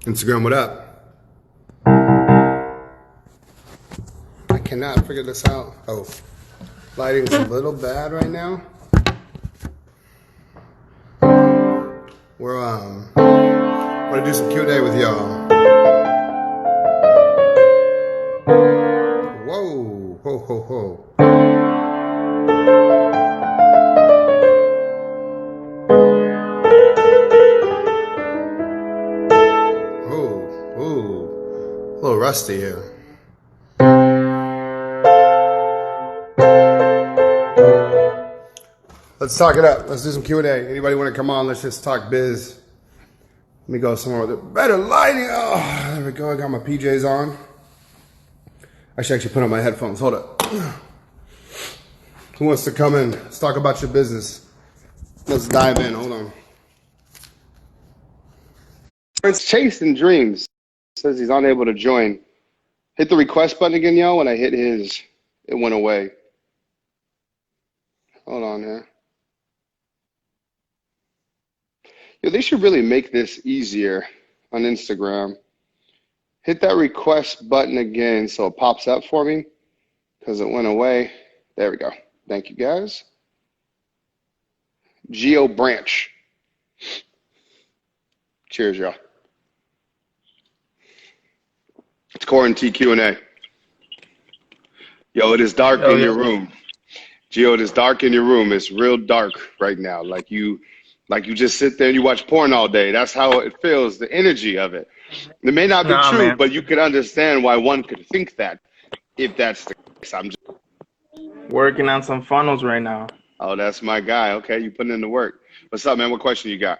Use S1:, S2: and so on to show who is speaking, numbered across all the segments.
S1: Instagram, what up? I cannot figure this out. Oh, lighting's a little bad right now. We're gonna do some Q&A with y'all. Whoa, ho, ho, ho. A little rusty here. Let's talk it up. Let's do some Q&A. Anybody want to come on? Let's just talk biz. Let me go somewhere with better lighting. Oh, there we go. I got my PJs on. I should actually put on my headphones. Hold up. Who wants to come in? Let's talk about your business. Let's dive in. Hold on. It's chasing dreams. Says he's unable to join. Hit the request button again, yo. When I hit his, it went away. Hold on here. Yo, they should really make this easier on Instagram. Hit that request button again so it pops up for me because it went away. There we go. Thank you, guys. Geo Branch. Cheers, y'all. It's quarantine Q&A. Yo, it is dark in your room. Geo, it is dark in your room. It's real dark right now. Like you just sit there and you watch porn all day. That's how it feels, the energy of it. It may not be true, man, but you could understand why one could think that if that's the case. I'm just
S2: working on some funnels right now.
S1: Oh, that's my guy. Okay, you putting in the work. What's up, man? What question you got?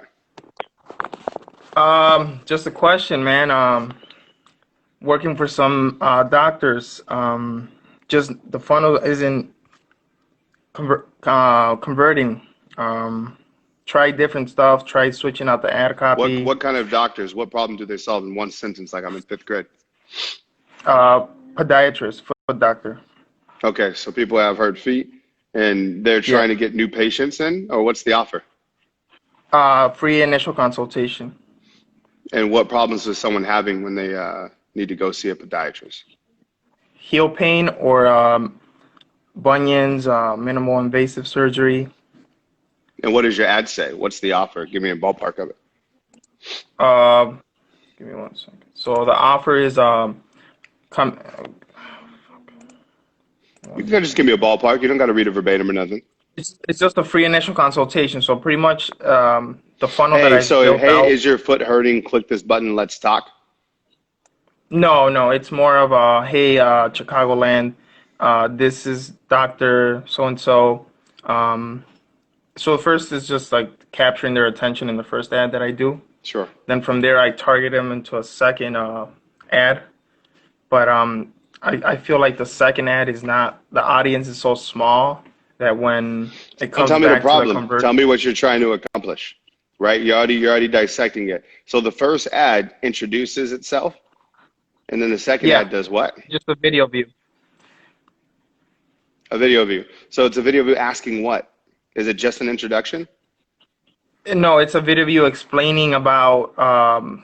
S2: Just a question, man. Working for some doctors. Just the funnel isn't converting. Try different stuff. Try switching out the ad copy.
S1: What kind of doctors? What problem do they solve in one sentence? Like I'm in 5th grade.
S2: Podiatrist, foot doctor.
S1: Okay, so people have hurt feet, and they're trying to get new patients in, or what's the offer?
S2: Free initial consultation.
S1: And what problems is someone having when they need to go see a podiatrist?
S2: Heel pain or bunions, minimal invasive surgery.
S1: And what does your ad say? What's the offer? Give me a ballpark of it.
S2: Give me 1 second. So the offer is
S1: you can just give me a ballpark. You don't got to read it verbatim or nothing.
S2: It's just a free initial consultation. So pretty much the funnel that I built out.
S1: Is your foot hurting? Click this button. Let's talk.
S2: No. It's more of a, hey, Chicagoland. This is Dr. So-and-so. So first is just like capturing their attention in the first ad that I do.
S1: Sure.
S2: Then from there, I target them into a second ad. But I feel like the second ad is not, the audience is so small that when it comes back to the conversion.
S1: Tell me what you're trying to accomplish, right? You're already dissecting it. So the first ad introduces itself, and then the second ad does what?
S2: Just a video view.
S1: A video view. So it's a video view asking what? Is it just an introduction?
S2: No, it's a video view explaining about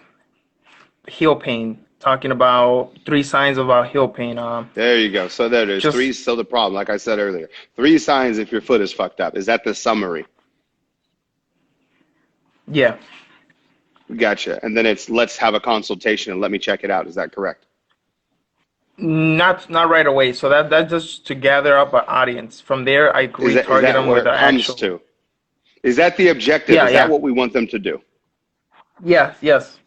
S2: heel pain, talking about 3 signs about heel pain.
S1: There you go. So there it is. 3 is still the problem, like I said earlier. 3 signs if your foot is fucked up. Is that the summary?
S2: Yeah.
S1: Gotcha. And then it's let's have a consultation and let me check it out. Is that correct?
S2: Not right away. So that's just to gather up an audience. From there, I retarget them with the actual.
S1: Is that the objective? Is that what we want them to do?
S2: Yes.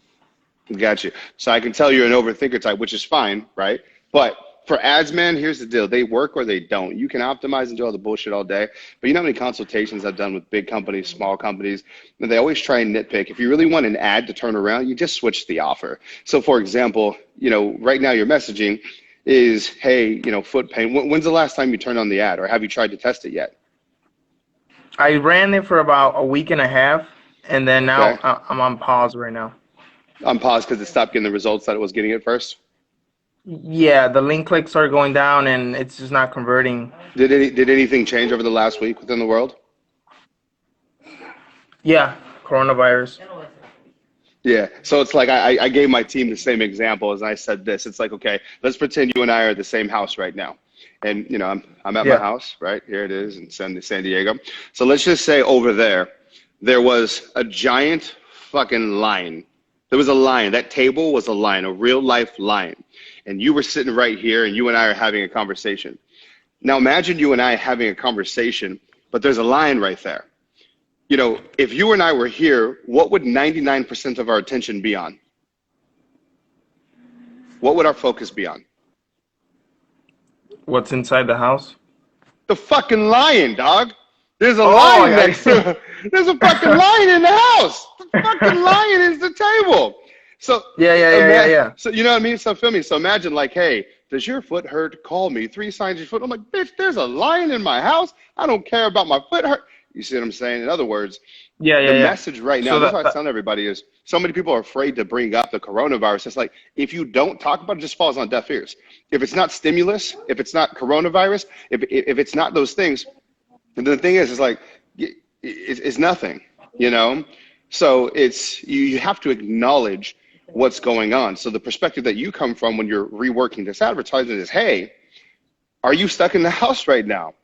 S1: Gotcha. So I can tell you're an overthinker type, which is fine, right? But for ads, man, here's the deal. They work or they don't. You can optimize and do all the bullshit all day, but you know how many consultations I've done with big companies, small companies, and they always try and nitpick. If you really want an ad to turn around, you just switch the offer. So for example, right now your messaging is, hey, foot pain. When's the last time you turned on the ad, or have you tried to test it yet?
S2: I ran it for about a week and a half, and then now I'm on pause right now.
S1: On pause because it stopped getting the results that it was getting at first?
S2: Yeah, the link clicks are going down, and it's just not converting.
S1: Did anything change over the last week within the world?
S2: Yeah, coronavirus.
S1: Yeah. So it's like I gave my team the same example as I said this. It's like, okay, let's pretend you and I are at the same house right now. And you know, I'm at my
S2: Yeah.
S1: house, right? Here it is in San Diego. So let's just say over there was a giant fucking lion. There was a lion. That table was a lion, a real life lion. And you were sitting right here and you and I are having a conversation. Now imagine you and I having a conversation, but there's a lion right there. You know, if you and I were here, what would 99% of our attention be on? What would our focus be on?
S2: What's inside the house?
S1: The fucking lion, dog. There's a
S2: Oh,
S1: lion
S2: yeah.
S1: next to it. There's a fucking lion in the house. The fucking lion is the table. So
S2: Yeah.
S1: So you know what I mean? So feel me. So imagine like, hey, does your foot hurt? Call me. 3 signs your foot. I'm like, bitch, there's a lion in my house. I don't care about my foot hurt. You see what I'm saying? In other words,
S2: Yeah.
S1: the message right now,
S2: So
S1: that's what I tell everybody is so many people are afraid to bring up the coronavirus. It's like, if you don't talk about it, it just falls on deaf ears. If it's not stimulus, if it's not coronavirus, if it's not those things, the thing is like, it's nothing, you know? So it's, you have to acknowledge what's going on. So the perspective that you come from when you're reworking this advertisement is, hey, are you stuck in the house right now?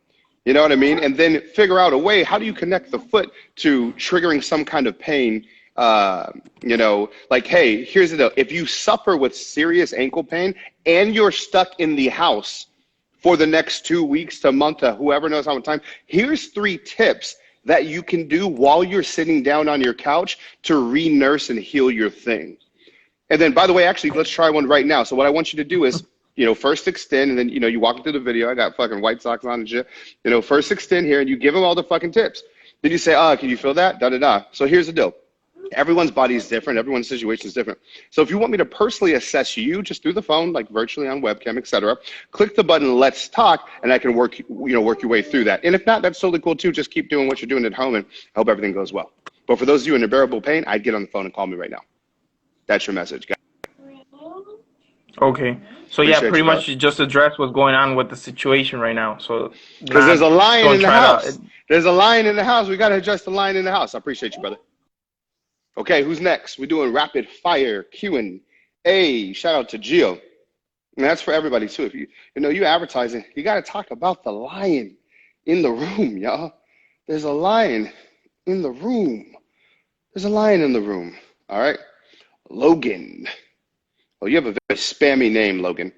S1: You know what I mean? And then figure out a way, how do you connect the foot to triggering some kind of pain? You know, like, hey, here's the deal. If you suffer with serious ankle pain and you're stuck in the house for the next 2 weeks to a month to whoever knows how much time, here's 3 tips that you can do while you're sitting down on your couch to re-nurse and heal your thing. And then, by the way, actually, let's try one right now. So what I want you to do is, you know, first extend, and then, you know, you walk into the video. I got fucking white socks on and shit. You know, first extend here, and you give them all the fucking tips. Then you say, can you feel that? Da-da-da. So here's the deal. Everyone's body is different. Everyone's situation is different. So if you want me to personally assess you just through the phone, like virtually on webcam, etc., click the button, let's talk, and I can work your way through that. And if not, that's totally cool too. Just keep doing what you're doing at home, and I hope everything goes well. But for those of you in unbearable pain, I'd get on the phone and call me right now. That's your message, guys.
S2: Okay. So yeah, pretty much you just address what's going on with the situation right now. So
S1: because there's a lion in the house. There's a lion in the house. We got to address the lion in the house. I appreciate you, brother. Okay, who's next? We're doing rapid fire Q&A. Shout out to Gio. And that's for everybody too. If you know you advertising, you got to talk about the lion in the room, y'all. There's a lion in the room. There's a lion in the room. All right, Logan. Oh, you have a very spammy name, Logan.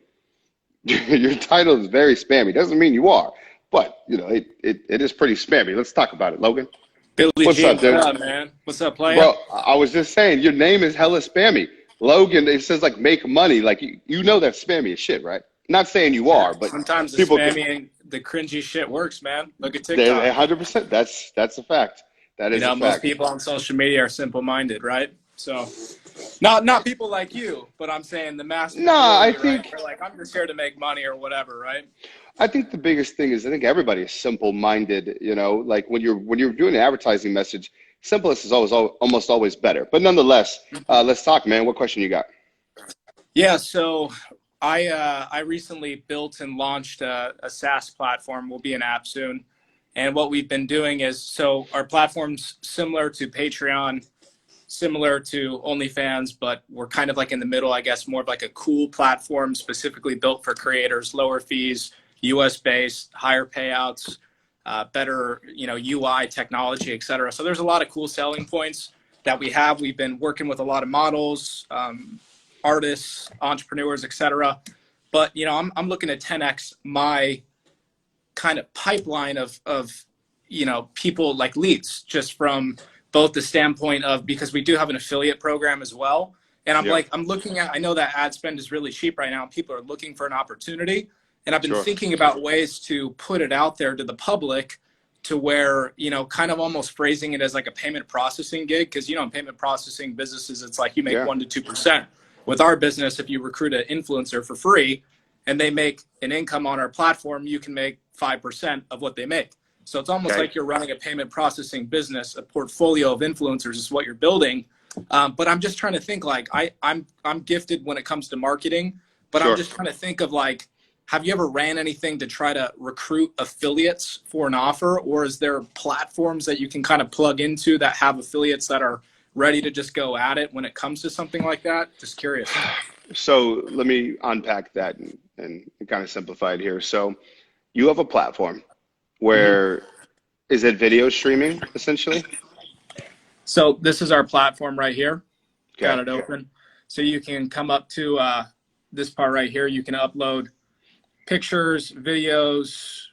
S1: Your title is very spammy. Doesn't mean you are, but you know it is pretty spammy. Let's talk about it, Logan.
S3: Billy
S1: What's
S3: G,
S1: up, dude?
S3: what's up, man? What's up, player?
S1: Bro, I was just saying your name is hella spammy. Logan, it says like make money. Like you know that's spammy as shit, right? Not saying you are, but
S3: sometimes the spammy and the cringy shit works, man. Look at TikTok.
S1: 100%. That's a fact. That is a fact.
S3: Most people on social media are simple-minded, right? So, not people like you, but I'm saying the mass majority,
S1: I think
S3: right? They're like, I'm just here to make money or whatever, right?
S1: I think the biggest thing is I think everybody is simple-minded. You know, like when you're doing an advertising message, simplest is almost always better. But nonetheless, let's talk, man. What question you got?
S3: Yeah, so I recently built and launched a SaaS platform. We'll be an app soon. And what we've been doing is, so our platform's similar to Patreon, similar to OnlyFans, but we're kind of like in the middle, I guess, more of like a cool platform specifically built for creators, lower fees, US based, higher payouts, better, UI technology, et cetera. So there's a lot of cool selling points that we have. We've been working with a lot of models, artists, entrepreneurs, et cetera. But, I'm looking to 10X my kind of pipeline of people like leads, just from both the standpoint of, because we do have an affiliate program as well. And I'm looking at, I know that ad spend is really cheap right now. People are looking for an opportunity. And I've been thinking about ways to put it out there to the public to where, kind of almost phrasing it as like a payment processing gig. Cause in payment processing businesses, it's like you make 1% to 2%. With our business, if you recruit an influencer for free and they make an income on our platform, you can make 5% of what they make. So it's almost like you're running a payment processing business. A portfolio of influencers is what you're building. But I'm just trying to think, like, I'm gifted when it comes to marketing, but I'm just trying to think of, like, have you ever ran anything to try to recruit affiliates for an offer? Or is there platforms that you can kind of plug into that have affiliates that are ready to just go at it when it comes to something like that? Just curious.
S1: So let me unpack that and kind of simplify it here. So you have a platform where, is it video streaming essentially?
S3: So this is our platform right here.
S1: Okay.
S3: Got it open. So you can come up to this part right here. You can upload pictures, videos,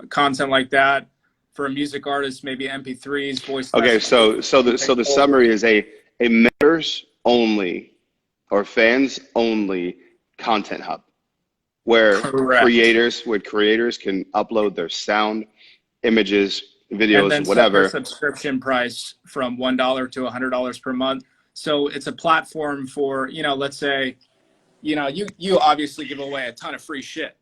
S3: content like that. For a music artist, maybe MP3s, voice.
S1: Okay, so the summary is a members only or fans only content hub where creators can upload their sound, images, videos,
S3: and then
S1: whatever.
S3: Set their subscription price from $1 to $100 per month. So it's a platform for, you know, let's say, you know, you obviously give away a ton of free shit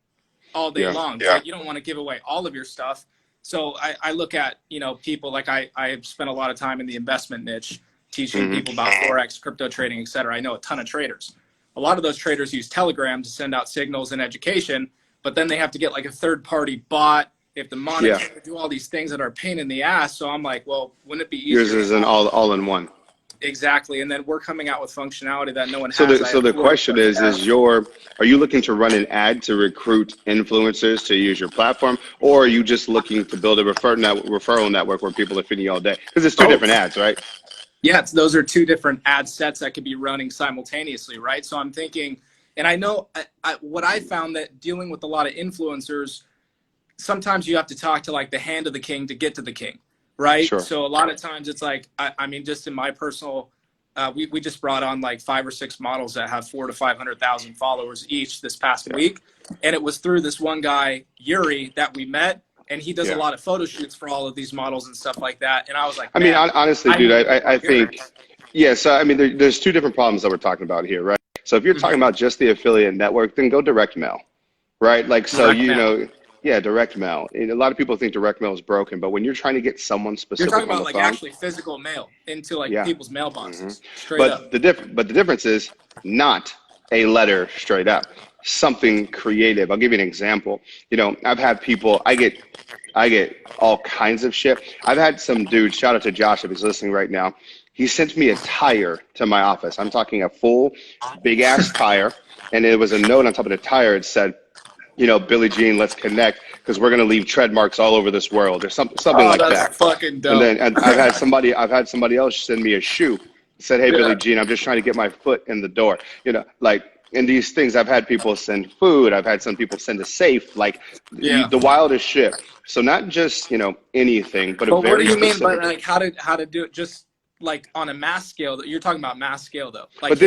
S3: all day long. Yeah. But you don't want to give away all of your stuff. So I look at, you know, people like I have spent a lot of time in the investment niche teaching people about Forex, crypto trading, et cetera. I know a ton of traders. A lot of those traders use Telegram to send out signals and education, but then they have to get like a third party bot. They have to monitor, do all these things that are a pain in the ass. So I'm like, well, wouldn't it be easier?
S1: Yours is an all in one.
S3: Exactly. And then we're coming out with functionality that no one has.
S1: So the question is are you looking to run an ad to recruit influencers to use your platform, or are you just looking to build a referral network where people are feeding you all day? Because it's two different ads, right?
S3: Yeah, those are two different ad sets that could be running simultaneously, right? So I'm thinking, and I know what I found that dealing with a lot of influencers, sometimes you have to talk to like the hand of the king to get to the king. Right. Sure. So a lot of times it's like, I mean, just in my personal, we just brought on like 5 or 6 models that have 400,000 to 500,000 followers each this past week. And it was through this one guy, Yuri, that we met. And he does a lot of photo shoots for all of these models and stuff like that. And I was like,
S1: I mean, honestly, dude, I think, so I mean, there's 2 different problems that we're talking about here, right? So if you're talking about just the affiliate network, then go direct mail, right? Like, so, direct mail. And a lot of people think direct mail is broken, but when you're trying to get someone specific,
S3: you're talking about like actually physical mail into like people's mailboxes, straight up.
S1: But the difference is not a letter straight up, something creative. I'll give you an example. You know, I've had people, I get all kinds of shit. I've had some dude, shout out to Josh if he's listening right now. He sent me a tire to my office. I'm talking a full big ass tire. And it was a note on top of the tire. It said, you know, Billie Jean, let's connect because we're gonna leave tread marks all over this world or something like that.
S3: That's fucking dope.
S1: And I've had somebody else send me a shoe. Said, hey, Billie Jean, I'm just trying to get my foot in the door. You know, like in these things, I've had people send food. I've had some people send a safe, like the wildest shit. So not just, you know, anything, but a very
S3: what do you
S1: specific.
S3: mean by like how to do it? Just like on a mass scale. You're talking about mass scale though. Like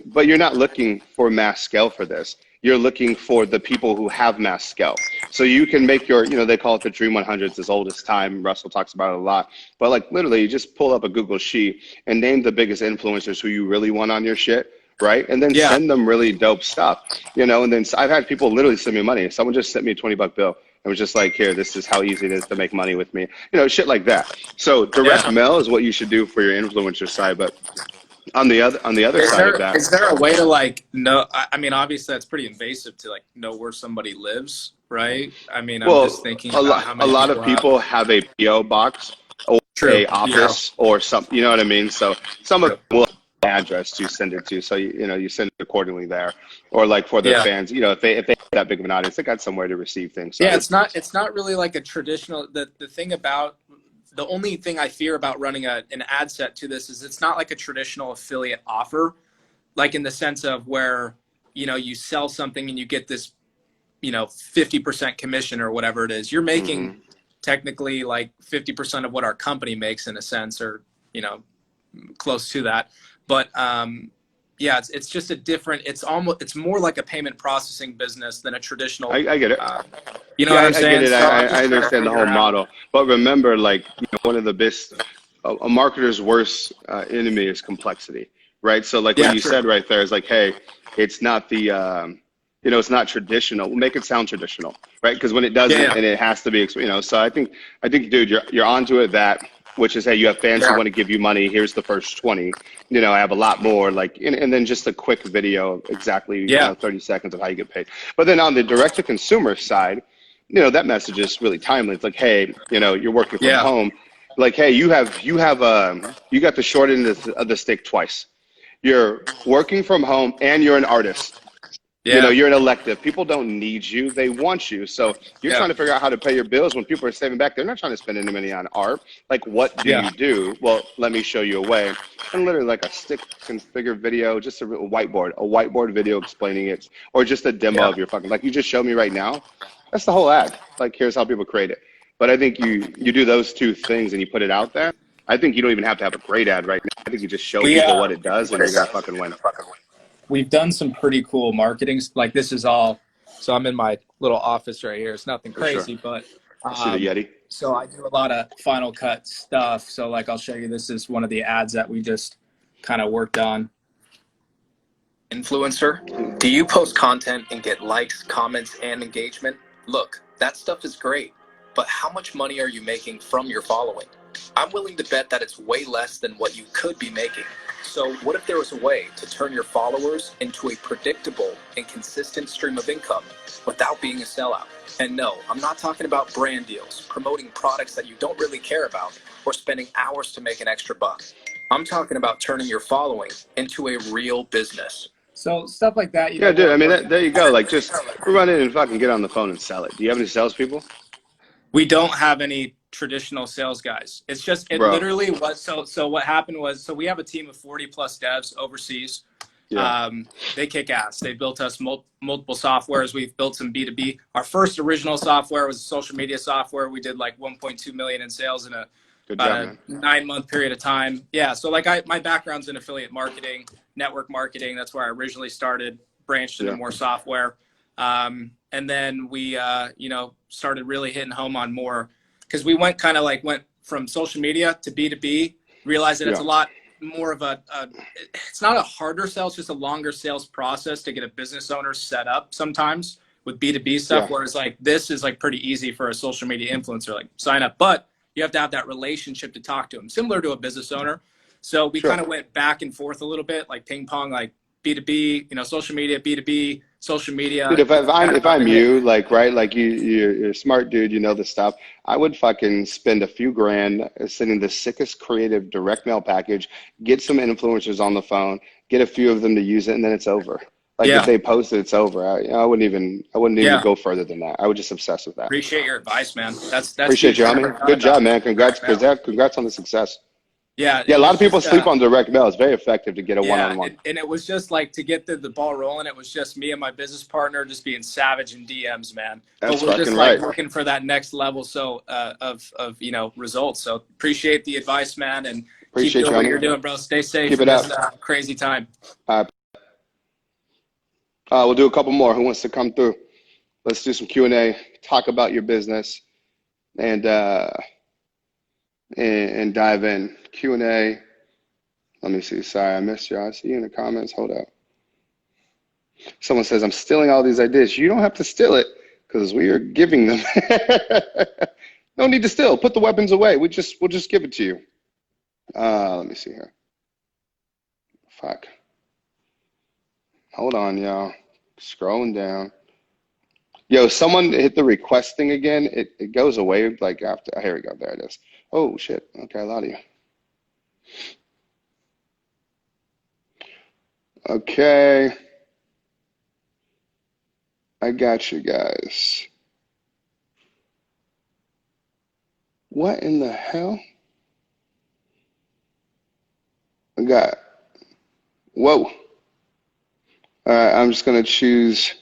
S1: but you're not looking for mass scale for this. You're looking for the people who have mass scale. So you can make your, you know, they call it the Dream 100s, as old as time. Russell talks about it a lot. But like literally, you just pull up a Google sheet and name the biggest influencers who you really want on your shit, right? And then send them really dope stuff, you know? And then I've had people literally send me money. Someone just sent me a $20 bill and was just like, here, this is how easy it is to make money with me. You know, shit like that. So direct mail is what you should do for your influencer side. But on the other side of that,
S3: is there a way to like know? I mean, obviously that's pretty invasive to like know where somebody lives, right? I mean, I'm just thinking
S1: a lot of people have a PO box or a office or something. You know what I mean? So some of them will have an address to send it to. So you send it accordingly there, or like for their fans. You know, if they have that big of an audience, they got somewhere to receive things. So
S3: it's not really like a traditional. The thing about the only thing I fear about running an ad set to this is it's not like a traditional affiliate offer, like in the sense of where, you know, you sell something and you get this, you know, 50% commission or whatever it is. You're making technically like 50% of what our company makes in a sense, or, you know, close to that. But it's just a different, it's more like a payment processing business than a traditional.
S1: I get it.
S3: You know what I'm saying?
S1: I get it. I understand the whole model. But remember, like, you know, one of the best, a marketer's worst enemy is complexity, right? So like what you said right there is like, hey, it's not the, you know, it's not traditional. We'll make it sound traditional, right? Because when it doesn't, and it has to be, you know, so I think, dude, you're onto it which is, hey, you have fans who want to give you money. Here's the first 20. You know, I have a lot more, like, and then just a quick video, exactly, you know, 30 seconds of how you get paid. But then on the direct-to-consumer side, you know, that message is really timely. It's like, hey, you know, you're working from home. Like, hey, you got the short end of the stick twice. You're working from home and you're an artist. You know,
S3: Yeah.
S1: you're an elective. People don't need you. They want you. So you're
S3: Yeah.
S1: trying to figure out how to pay your bills when people are saving back. They're not trying to spend any money on art. Like, what do
S3: Yeah.
S1: you do? Well, let me show you a way. And literally like a stick configure video, just a whiteboard video explaining it, or just a demo
S3: Yeah.
S1: of your fucking, like you just showed me right now. That's the whole ad. Like, here's how people create it. But I think you do those two things and you put it out there. I think you don't even have to have a great ad right now. I think you just show
S3: We
S1: people what it does and you're going to fucking win.
S3: we've done some pretty cool marketing. Like this is all. So I'm in my little office right here. It's nothing
S1: For sure.
S3: crazy, but
S1: I see the Yeti.
S3: so I do a lot of Final Cut stuff. So like I'll show you. This is one of the ads that we just kind of worked on. Influencer, do you post content and get likes, comments, and engagement? Look, that stuff is great, but how much money are you making from your following? I'm willing to bet that it's way less than what you could be making. So what if there was a way to turn your followers into a predictable and consistent stream of income without being a sellout? And no, I'm not talking about brand deals, promoting products that you don't really care about, or spending hours to make an extra buck. I'm talking about turning your following into a real business. So stuff like that.
S1: Yeah, dude. I mean, there you go. Like, just run in and fucking get on the phone and sell it. Do you have any salespeople?
S3: We don't have any traditional sales guys. It's just, it
S1: Bro.
S3: literally was. So what happened was, so we have a team of 40 plus devs overseas.
S1: Yeah.
S3: They kick ass. They built us multiple softwares. We've built some B2B. Our first original software was social media software. We did like 1.2 million in sales in about a 9-month period of time. Yeah. So like my background's in affiliate marketing, network marketing. That's where I originally started, branched into more software. And then we, started really hitting home on more, because we went from social media to B2B, realized that it's a lot more of it's not a harder sell, it's just a longer sales process to get a business owner set up sometimes with B2B stuff. Whereas like this is like pretty easy for a social media influencer, like sign up, but you have to have that relationship to talk to them, similar to a business owner. So we kind of went back and forth a little bit, like ping pong, like B2B, social media, B2B, social media.
S1: Dude, if I'm you, like, right, like you're a smart dude, you know the stuff. I would fucking spend a few grand sending the sickest creative direct mail package, get some influencers on the phone, get a few of them to use it, and then it's over. Like if they post it, it's over. I wouldn't even go further than that. I would just obsess with that.
S3: Appreciate your advice, man. That's
S1: appreciate you, homie. Good job, man. Congrats on the success. Yeah, a lot of people sleep on direct mail. It's very effective to get a one-on-one.
S3: And it was just like to get the ball rolling. It was just me and my business partner just being savage in DMs, man.
S1: That's
S3: but we're
S1: fucking
S3: just
S1: right.
S3: Looking for that next level of results. So appreciate the advice, man, and keep doing what you're doing, bro. Stay safe.
S1: Keep it up.
S3: Crazy time.
S1: We'll do a couple more. Who wants to come through? Let's do some Q&A. Talk about your business, and dive in. Q&A. Let me see. Sorry, I missed you. I see you in the comments. Hold up. Someone says, I'm stealing all these ideas. You don't have to steal it because we are giving them. No need to steal. Put the weapons away. We'll just give it to you. Let me see here. Fuck. Hold on, y'all. Scrolling down. Yo, someone hit the request thing again. It goes away like after. Here we go. There it is. Oh, shit. Okay, a lot of you. Okay. I got you guys. What in the hell? I got. Whoa. All right, I'm just going to choose.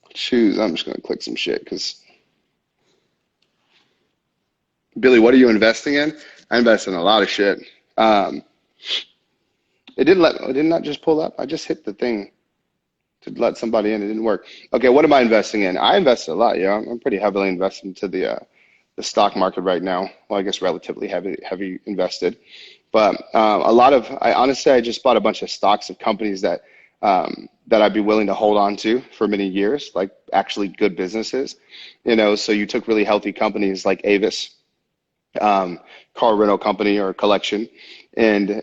S1: I'm just going to click some shit because. Billy, what are you investing in? I invest in a lot of shit. It did not just pull up. I just hit the thing to let somebody in. It didn't work. Okay, what am I investing in? I invest a lot. Yeah, I'm pretty heavily invested into the stock market right now. Well, I guess relatively heavy invested. But I just bought a bunch of stocks of companies that I'd be willing to hold on to for many years, like actually good businesses. So you took really healthy companies like Avis. car rental company or collection, and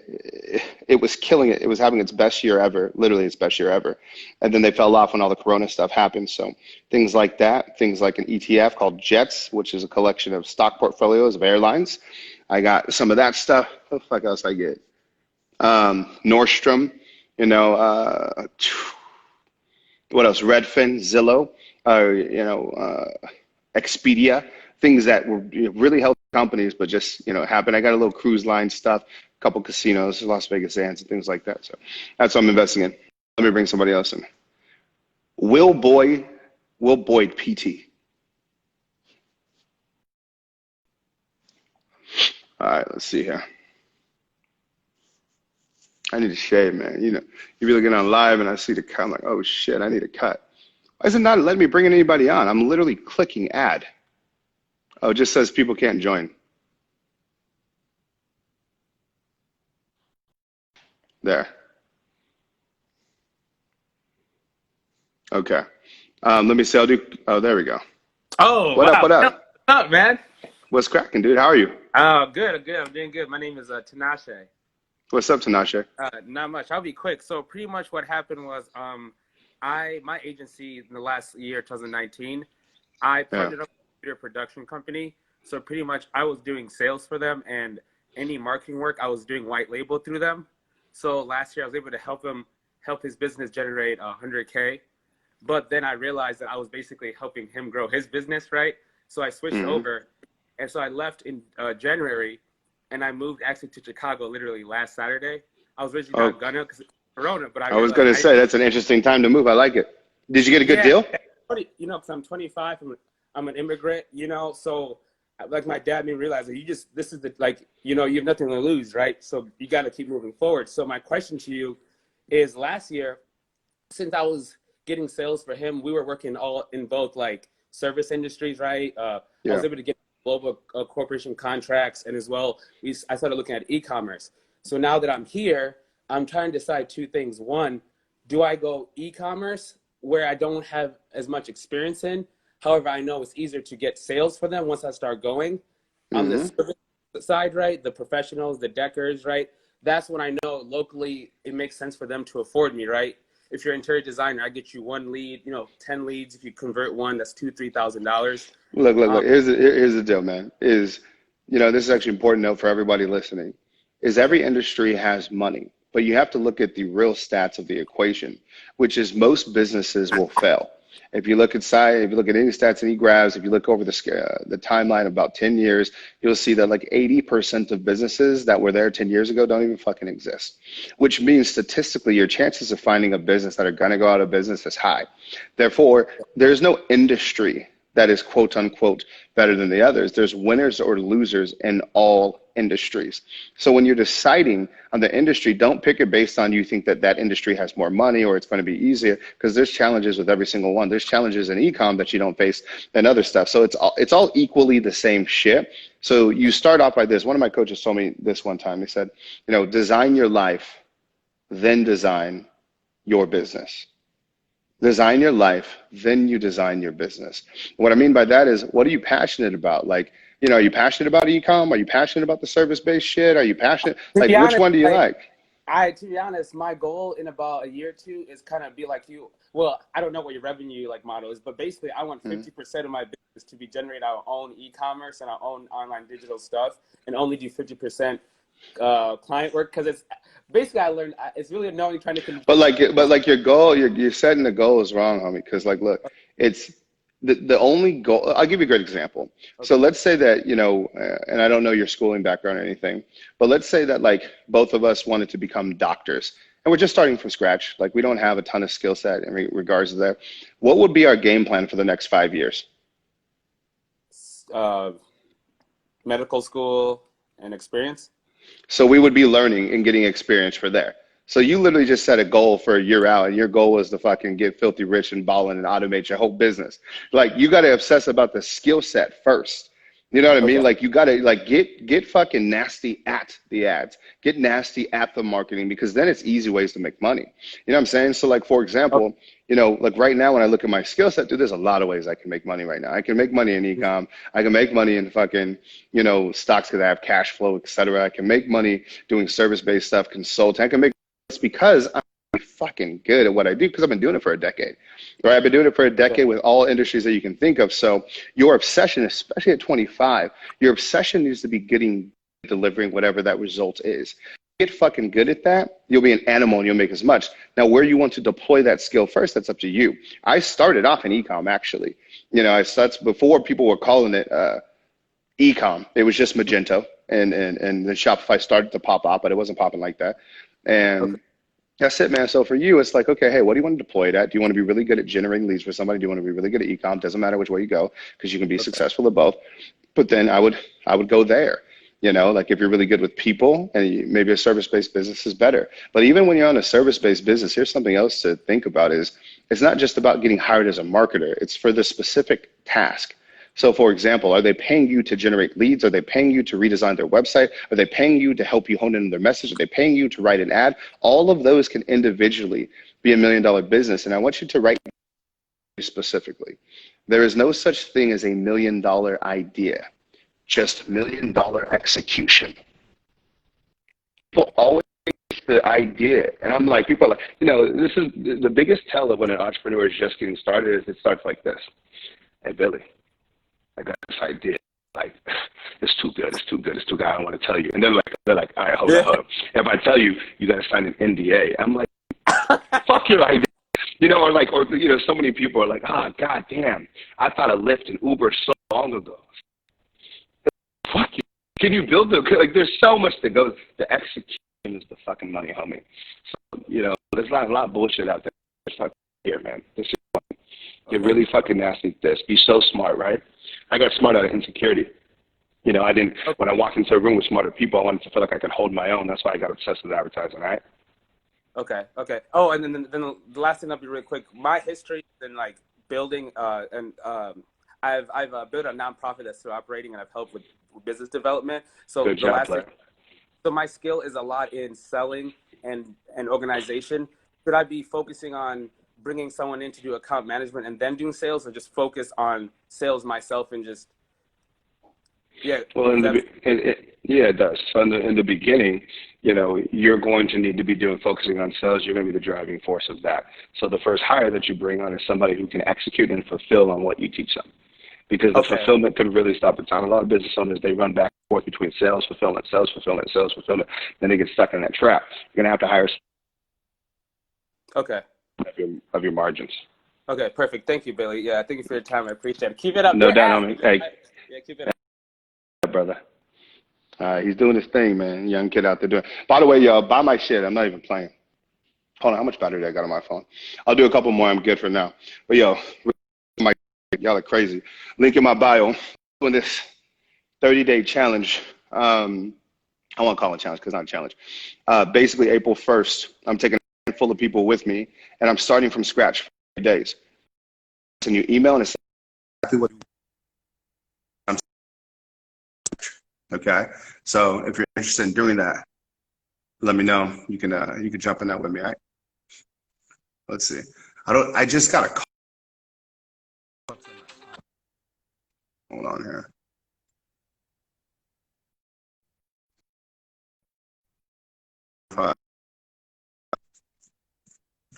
S1: it was killing it. It was having its best year ever, literally its best year ever. And then they fell off when all the Corona stuff happened. So things like that, things like an ETF called Jets, which is a collection of stock portfolios of airlines. I got some of that stuff. What the fuck else I get? Nordstrom, you know, what else? Redfin, Zillow, Expedia, things that were really healthy companies, but just, happened. I got a little cruise line stuff, a couple casinos, Las Vegas Sands, and things like that. So that's what I'm investing in. Let me bring somebody else in. Will Boyd, PT. All right, let's see here. I need to shave, man. You be looking on live and I see the cut. I'm like, oh shit, I need a cut. Why is it not letting me bring anybody on? I'm literally clicking add. Oh, it just says people can't join. There. Okay. Let me see. Oh, there we go.
S4: Oh,
S1: what
S4: wow.
S1: up? What up?
S4: What's up, man?
S1: What's cracking, dude? How are you?
S4: Good. I'm doing good. My name is Tinashe.
S1: What's up, Tinashe?
S4: Not much. I'll be quick. So pretty much what happened was, my agency in the last year, 2019, I partnered up with a computer production company. So pretty much I was doing sales for them, and any marketing work I was doing white label through them. So last year I was able to help his business generate 100K. But then I realized that I was basically helping him grow his business, right? So I switched over, and so I left in January, and I moved actually to Chicago literally last Saturday. I was originally not gonna because of Corona, but I
S1: was gonna say that's an interesting time to move. I like it. Did you get a good deal?
S4: Because I'm 25, I'm an immigrant, so like my dad made me realize that this is you have nothing to lose, right? So you got to keep moving forward. So my question to you is, last year, since I was getting sales for him, we were working all in both like service industries, right? I was able to get global corporation contracts, and as well, I started looking at e-commerce. So now that I'm here, I'm trying to decide two things. One, do I go e-commerce where I don't have as much experience in? However, I know it's easier to get sales for them once I start going. On the service side, right? The professionals, the deckers, right? That's when I know locally it makes sense for them to afford me, right? If you're an interior designer, I get you one lead, 10 leads. If you convert one, that's $2,000-$3,000.
S1: Look. Here's the deal, man. This is actually important to note for everybody listening. Is every industry has money, but you have to look at the real stats of the equation, which is most businesses will fail. If you look at any stats, any graphs, if you look over the timeline of about 10 years, you'll see that like 80% of businesses that were there 10 years ago don't even fucking exist, which means statistically your chances of finding a business that are going to go out of business is high. Therefore, there's no industry that is quote unquote better than the others. There's winners or losers in all industries. So when you're deciding on the industry, don't pick it based on you think that industry has more money or it's going to be easier, because there's challenges with every single one. There's challenges in e-com that you don't face and other stuff. So it's all equally the same shit. So you start off by this. One of my coaches told me this one time. He said, design your life, then design your business. Design your life, then you design your business. What I mean by that is, what are you passionate about? Like, are you passionate about e-com? Are you passionate about the service-based shit? Are you passionate? Like, which one do you like?
S4: To be honest, my goal in about a year or two is kind of be like you. Well, I don't know what your revenue model is, but basically I want 50% of my business to be generate our own e-commerce and our own online digital stuff, and only do 50% client work, because it's basically, I learned it's really annoying trying to. But
S1: your goal, you're setting the goal is wrong, homie. Because look, it's the only goal. I'll give you a great example. Okay. So let's say that and I don't know your schooling background or anything, but let's say that both of us wanted to become doctors, and we're just starting from scratch. Like, we don't have a ton of skill set in regards to that. What would be our game plan for the next 5 years?
S4: Medical school and experience.
S1: So we would be learning and getting experience for there. So you literally just set a goal for a year out, and your goal was to fucking get filthy rich and ballin' and automate your whole business. Like, you got to obsess about the skill set first. You know what I mean?
S4: Okay.
S1: Like you gotta like get fucking nasty at the ads. Get nasty at the marketing because then it's easy ways to make money. You know what I'm saying? So like for
S4: Okay.
S1: example, you know, like right now when I look at my skill set, dude, there's a lot of ways I can make money right now. I can make money in ecom. I can make money in fucking, you know, stocks because I have cash flow, et cetera. I can make money doing service-based stuff, consulting. I can make it's because I'm fucking good at what I do because I've been doing it for a decade. Right? I've been doing it for a
S4: Okay.
S1: decade with all industries that you can think of. So your obsession, especially at 25, your obsession needs to be delivering whatever that result is. Get fucking good at that, you'll be an animal and you'll make as much. Now, where you want to deploy that skill first, that's up to you. I started off in ecom actually. You know, that's before people were calling it ecom. It was just Magento, and the Shopify started to pop up, but it wasn't popping like that.
S4: Okay.
S1: And that's it, man. So for you, it's like, okay, hey, what do you want to deploy it at? Do you want to be really good at generating leads for somebody? Do you want to be really good at ecom? Doesn't matter which way you go because you can be
S4: Okay.
S1: successful at both. But then I would go there. You know, like if you're really good with people and maybe a service-based business is better. But even when you're on a service-based business, here's something else to think about is it's not just about getting hired as a marketer. It's for the specific task. So for example, are they paying you to generate leads? Are they paying you to redesign their website? Are they paying you to help you hone in their message? Are they paying you to write an ad? All of those can individually be $1 million business. And I want you to write specifically. There is no such thing as $1 million idea, just $1 million execution. People always the idea, and I'm like, people are like, you know, this is the biggest tell of when an entrepreneur is just getting started is it starts like this. Hey, Billy, I got this idea. Like, it's too good. It's too good. It's too good. I don't want to tell you. And they're like, all right, hold
S4: Yeah.
S1: on. If I tell you, you got to sign an NDA. I'm like, fuck your idea. You know, or you know, so many people are like, ah, god damn, I thought of Lyft and Uber so long ago. Fuck you. Can you build the like? There's so much that goes. The execution is the fucking money, homie. So you know, there's a lot of bullshit out there. It's not here, man. This is fun. Get really fucking nasty at this. Be so smart, right? I got smart out of insecurity. You know, I didn't. When I walked into a room with smarter people, I wanted to feel like I could hold my own. That's why I got obsessed with advertising, right?
S4: Okay. Okay. Oh, and then the last thing, I'll be really quick. My history in like building I've built a nonprofit that's still operating, and I've helped with business development. So
S1: Good job,
S4: thing, so my skill is a lot in selling and organization. Should I be focusing on bringing someone in to do account management and then doing sales, or just focus on sales myself and just yeah?
S1: Well, yeah, it does. So in the beginning, you know, you're going to need to be focusing on sales. You're going to be the driving force of that. So the first hire that you bring on is somebody who can execute and fulfill on what you teach them. Because the fulfillment can really stop the time. A lot of business owners, they run back and forth between sales, fulfillment, sales, fulfillment, sales, fulfillment. Then they get stuck in that trap. You're going to have to hire
S4: Okay.
S1: of your margins.
S4: Okay, perfect. Thank you, Billy. Yeah, thank you for your time. I appreciate it. Keep it up.
S1: No doubt, homie. Hey,
S4: yeah, keep it up.
S1: brother. He's doing his thing, man. Young kid out there doing. By the way, y'all, buy my shit. I'm not even playing. Hold on, how much battery I got on my phone? I'll do a couple more. I'm good for now. But yo, y'all are crazy. Link in my bio. Doing this 30-day challenge. I won't call it a challenge because it's not a challenge. Basically, April 1st, I'm taking a handful of people with me, and I'm starting from scratch for 30 days. Send you email and it's exactly what. Okay, so if you're interested in doing that, let me know. You can jump in that with me. All right. Let's see. I just got a call. Hold on here.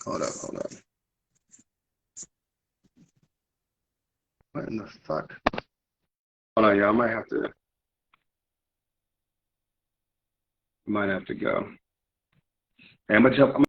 S1: Hold up. What in the fuck? Hold on, yeah, I might have to go. Hey, I'm gonna jump.